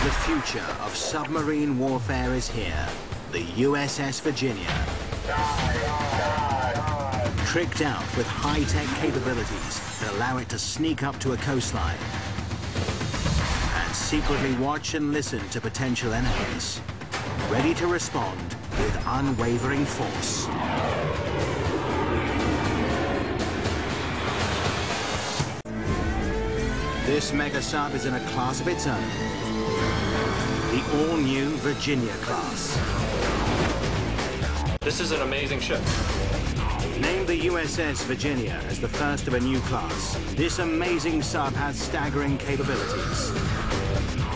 The future of submarine warfare is here. The USS Virginia. Tricked out with high-tech capabilities that allow it to sneak up to a coastline and secretly watch and listen to potential enemies, ready to respond with unwavering force. This mega sub is in a class of its own. The all-new Virginia class. This is an amazing ship. Named the USS Virginia as the first of a new class, this amazing sub has staggering capabilities.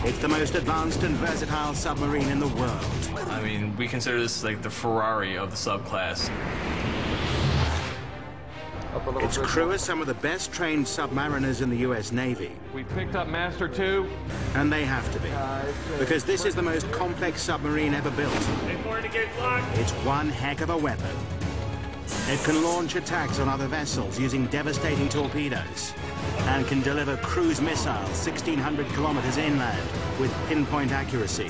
It's the most advanced and versatile submarine in the world. I mean, we consider this like the Ferrari of the subclass. Its crew are some of the best trained submariners in the US Navy. We picked up Master 2. And they have to be, because this is the most complex submarine ever built. It's one heck of a weapon. It can launch attacks on other vessels using devastating torpedoes and can deliver cruise missiles 1,600 kilometers inland with pinpoint accuracy.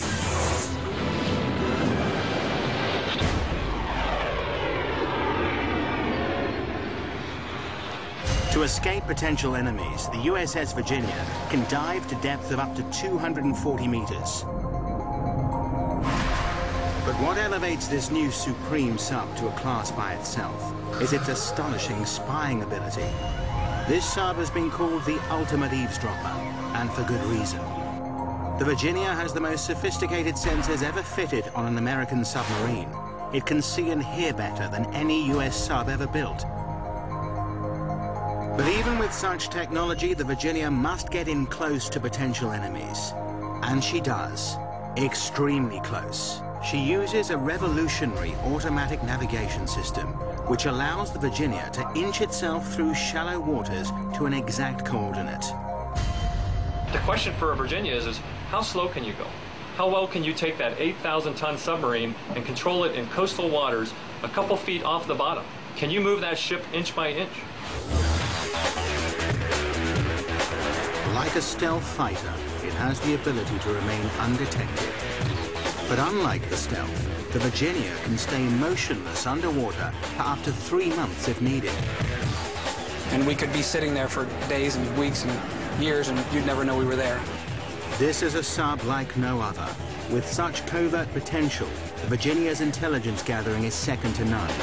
To escape potential enemies, the USS Virginia can dive to depth of up to 240 meters. But what elevates this new supreme sub to a class by itself is its astonishing spying ability. This sub has been called the ultimate eavesdropper, and for good reason. The Virginia has the most sophisticated sensors ever fitted on an American submarine. It can see and hear better than any US sub ever built. But even with such technology, the Virginia must get in close to potential enemies. And she does. Extremely close. She uses a revolutionary automatic navigation system, which allows the Virginia to inch itself through shallow waters to an exact coordinate. The question for a Virginia is how slow can you go? How well can you take that 8,000-ton submarine and control it in coastal waters a couple feet off the bottom? Can you move that ship inch by inch? Like a stealth fighter, it has the ability to remain undetected. But unlike the Stealth, the Virginia can stay motionless underwater for up to 3 months if needed. And we could be sitting there for days and weeks and years, and you'd never know we were there. This is a sub like no other. With such covert potential, the Virginia's intelligence gathering is second to none.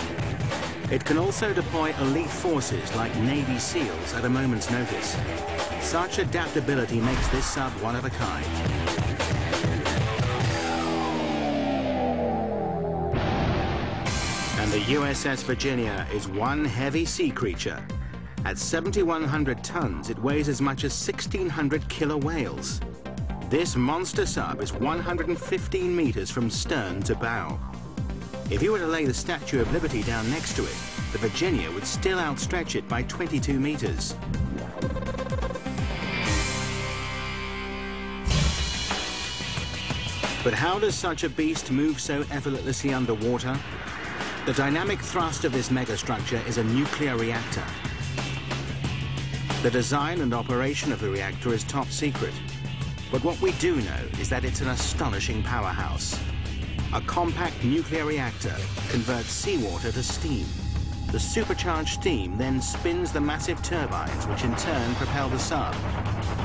It can also deploy elite forces like Navy SEALs at a moment's notice. Such adaptability makes this sub one of a kind. And the USS Virginia is one heavy sea creature. At 7,100 tons, it weighs as much as 1,600 killer whales. This monster sub is 115 meters from stern to bow. If you were to lay the Statue of Liberty down next to it, the Virginia would still outstretch it by 22 meters. But how does such a beast move so effortlessly underwater? The dynamic thrust of this megastructure is a nuclear reactor. The design and operation of the reactor is top secret. But what we do know is that it's an astonishing powerhouse. A compact nuclear reactor converts seawater to steam. The supercharged steam then spins the massive turbines, which in turn propel the sub.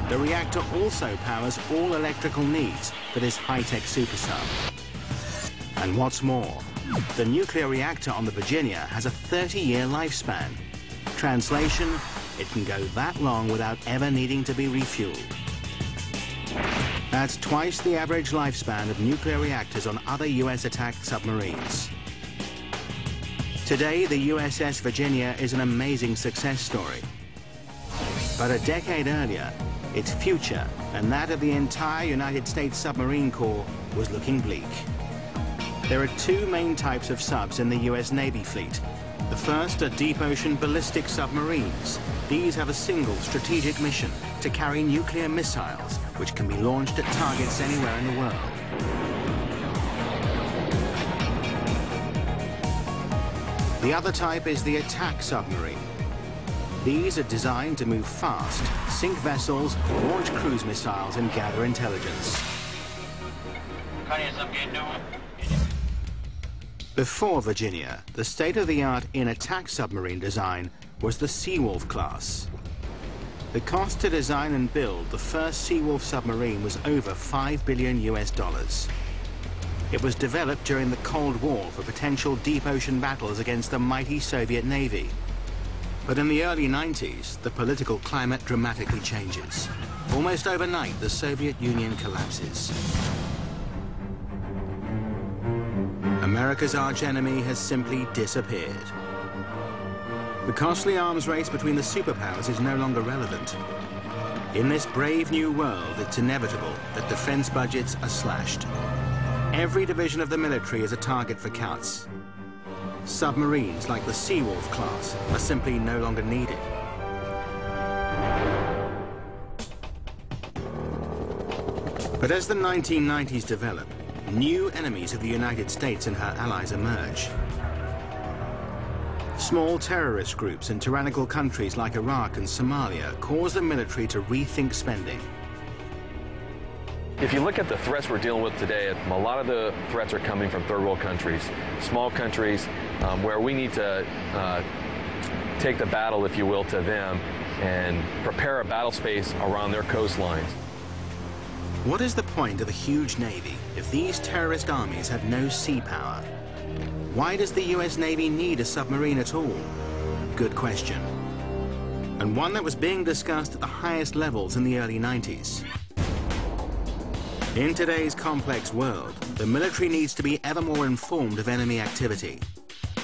The reactor also powers all electrical needs for this high-tech super sub. And what's more, the nuclear reactor on the Virginia has a 30-year lifespan. Translation, it can go that long without ever needing to be refueled. That's twice the average lifespan of nuclear reactors on other US attack submarines. Today, the USS Virginia is an amazing success story. But a decade earlier, its future and that of the entire United States Submarine Corps was looking bleak. There are two main types of subs in the US Navy fleet. The first are deep ocean ballistic submarines. These have a single strategic mission to carry nuclear missiles, which can be launched at targets anywhere in the world. The other type is the attack submarine. These are designed to move fast, sink vessels, launch cruise missiles, and gather intelligence. Before Virginia, the state-of-the-art in attack submarine design was the Seawolf class. The cost to design and build the first Seawolf submarine was over $5 billion US. It was developed during the Cold War for potential deep ocean battles against the mighty Soviet Navy. But in the early 90s, the political climate dramatically changes. Almost overnight, the Soviet Union collapses. America's archenemy has simply disappeared. The costly arms race between the superpowers is no longer relevant. In this brave new world, it's inevitable that defense budgets are slashed. Every division of the military is a target for cuts. Submarines like the Seawolf class are simply no longer needed. But as the 1990s develop, new enemies of the United States and her allies emerge. Small terrorist groups in tyrannical countries like Iraq and Somalia cause the military to rethink spending. If you look at the threats we're dealing with today, a lot of the threats are coming from third world countries, small countries, where we need to take the battle, if you will, to them and prepare a battle space around their coastlines. What is the point of a huge navy if these terrorist armies have no sea power? Why does the US Navy need a submarine at all? Good question. And one that was being discussed at the highest levels in the early 90s. In today's complex world, the military needs to be ever more informed of enemy activity.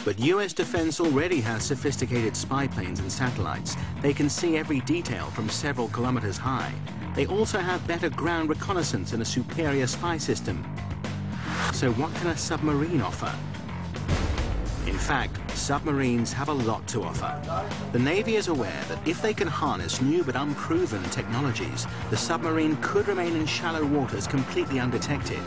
But US defense already has sophisticated spy planes and satellites. They can see every detail from several kilometers high. They also have better ground reconnaissance and a superior spy system. So what can a submarine offer? In fact, submarines have a lot to offer. The Navy is aware that if they can harness new but unproven technologies, the submarine could remain in shallow waters completely undetected.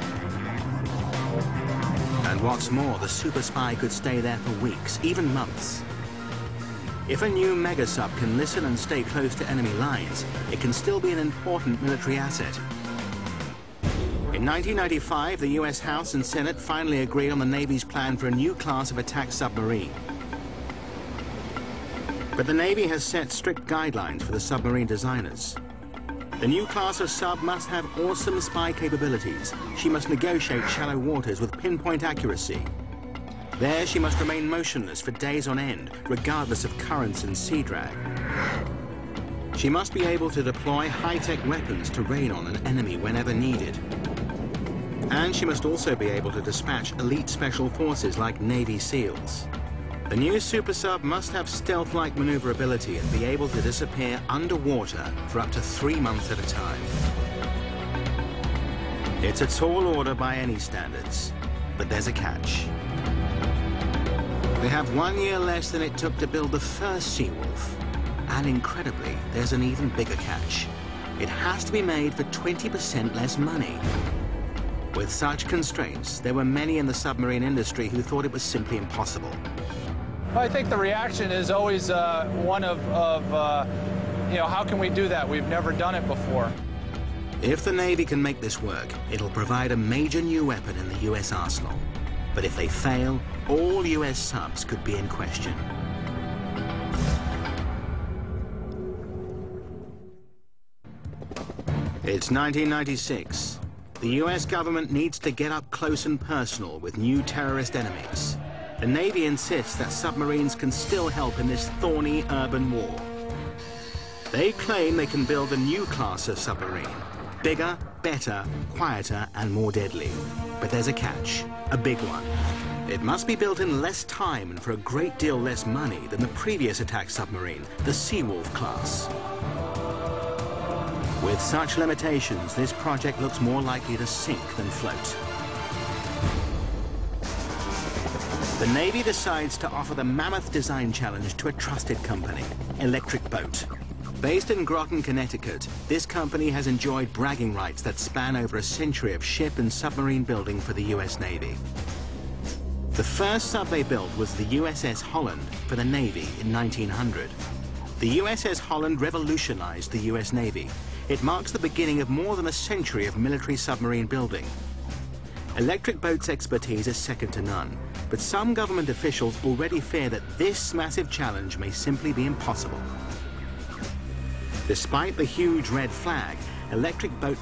And what's more, the super spy could stay there for weeks, even months. If a new mega-sub can listen and stay close to enemy lines, it can still be an important military asset. In 1995, the US House and Senate finally agreed on the Navy's plan for a new class of attack submarine. But the Navy has set strict guidelines for the submarine designers. The new class of sub must have awesome spy capabilities. She must negotiate shallow waters with pinpoint accuracy. There, she must remain motionless for days on end, regardless of currents and sea drag. She must be able to deploy high-tech weapons to rain on an enemy whenever needed. And she must also be able to dispatch elite special forces like Navy SEALs. The new super sub must have stealth-like maneuverability and be able to disappear underwater for up to 3 months at a time. It's a tall order by any standards, but there's a catch. They have 1 year less than it took to build the first Seawolf. And incredibly, there's an even bigger catch. It has to be made for 20% less money. With such constraints, there were many in the submarine industry who thought it was simply impossible. I think the reaction is always one of how can we do that? We've never done it before. If the Navy can make this work, it'll provide a major new weapon in the US arsenal. But if they fail, all US subs could be in question. It's 1996. The US government needs to get up close and personal with new terrorist enemies. The Navy insists that submarines can still help in this thorny urban war. They claim they can build a new class of submarine. Bigger, better, quieter, and more deadly. But there's a catch, a big one. It must be built in less time and for a great deal less money than the previous attack submarine, the Seawolf class. With such limitations, this project looks more likely to sink than float. The Navy decides to offer the mammoth design challenge to a trusted company, Electric Boat. Based in Groton, Connecticut, this company has enjoyed bragging rights that span over a century of ship and submarine building for the US Navy. The first sub they built was the USS Holland for the Navy in 1900. The USS Holland revolutionized the US Navy. It marks the beginning of more than a century of military submarine building. Electric Boat's expertise is second to none, but some government officials already fear that this massive challenge may simply be impossible. Despite the huge red flag, Electric Boat